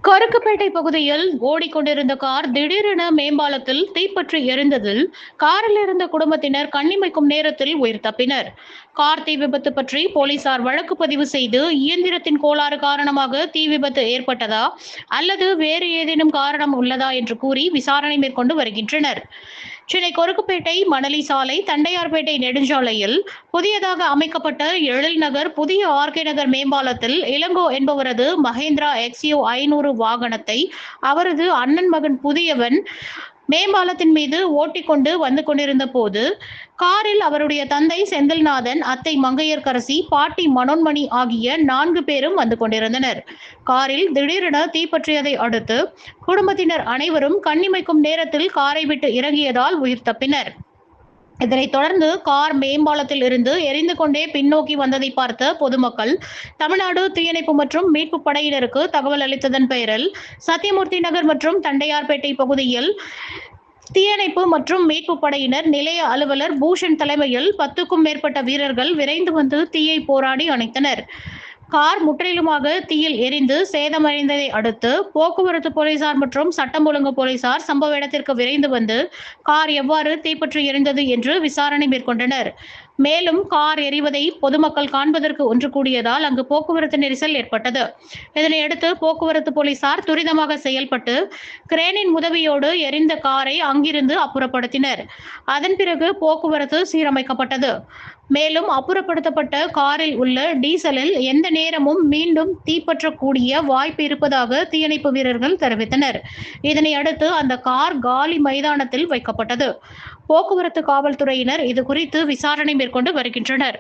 கருக்குப்பேட்டை பகுதியில் ஓடிக்கொண்டிருந்த கார் திடீரென மேம்பாலத்தில் தீப்பற்றி எரிந்ததில் காரில் இருந்த குடும்பத்தினர் கண்ணிமைக்கும் நேரத்தில் உயிர் தப்பினர். கார் தீ விபத்து பற்றி போலீசார் வழக்கு பதிவு செய்து இயந்திரத்தின் கோளாறு காரணமாக தீ விபத்து ஏற்பட்டதா அல்லது வேறு ஏதேனும் காரணம் உள்ளதா என்று கூறி விசாரணை மேற்கொண்டு வருகின்றனர். சென்னை கொருக்குப்பேட்டை மணலி சாலை தண்டையார்பேட்டை நெடுஞ்சாலையில் புதியதாக அமைக்கப்பட்ட எழில் நகர் புதிய ஆர்கே நகர் மேம்பாலத்தில் இளங்கோ என்பவரது மகேந்திரா XU 500 வாகனத்தை அவரது அண்ணன் மகன் புதியவன் மேம்பாலத்தின் மீது ஓட்டிக்கொண்டு வந்து கொண்டிருந்த போது காரில் அவருடைய தந்தை செந்தில்நாதன், அத்தை மங்கையர்கரசி, பாட்டி மனோன்மணி ஆகிய 4 பேரும் வந்து கொண்டிருந்தனர். காரில் திடீரென தீப்பற்றியதை அடுத்து குடும்பத்தினர் அனைவரும் கண்ணிமைக்கும் நேரத்தில் காரை விட்டு இறங்கியதால் உயிர் தப்பினர். இதனைத் தொடர்ந்து கார் மேம்பாலத்தில் இருந்து எரிந்து கொண்டே பின்னோக்கி வந்ததை பார்த்த பொதுமக்கள் தமிழ்நாடு தீயணைப்பு மற்றும் மீட்பு படையினருக்கு தகவல் அளித்ததன் பெயரில் சத்தியமூர்த்தி நகர் மற்றும் தண்டையார்பேட்டை பகுதியில் தீயணைப்பு மற்றும் மீட்பு படையினர் நிலைய அலுவலர் பூஷன் தலைமையில் 10க்கும் மேற்பட்ட வீரர்கள் விரைந்து வந்து தீயை போராடி அணைத்தனர். கார் முற்றிலுமாக தீயில் எரிந்து சேதமடைந்ததை அடுத்து போக்குவரத்து போலீசார் மற்றும் சட்டம் ஒழுங்கு போலீசார் சம்பவ இடத்திற்கு விரைந்து வந்து கார் எவ்வாறு தீப்பற்றி எரிந்தது என்று விசாரணை மேற்கொண்டனர். மேலும் கார் எரிவதை பொதுமக்கள் காண்பதற்கு ஒன்று கூடியதால் அங்கு போக்குவரத்து நெரிசல் ஏற்பட்டது. இதனையடுத்து போக்குவரத்து போலீசார் துரிதமாக செயல்பட்டு கிரேனின் உதவியோடு எரிந்த காரை அங்கிருந்து அப்புறப்படுத்தினர். அதன் பிறகு போக்குவரத்து சீரமைக்கப்பட்டது. மேலும் அப்புறப்படுத்தப்பட்ட காரில் உள்ள டீசலில் எந்த நேரமும் மீண்டும் தீப்பற்றக்கூடிய வாய்ப்பு இருப்பதாக தீயணைப்பு வீரர்கள் தெரிவித்தனர். இதனை அடுத்து அந்த கார் காலி மைதானத்தில் வைக்கப்பட்டது. போக்குவரத்து காவல்துறையினர் இது குறித்து விசாரணை மேற்கொண்டு வருகின்றனர்.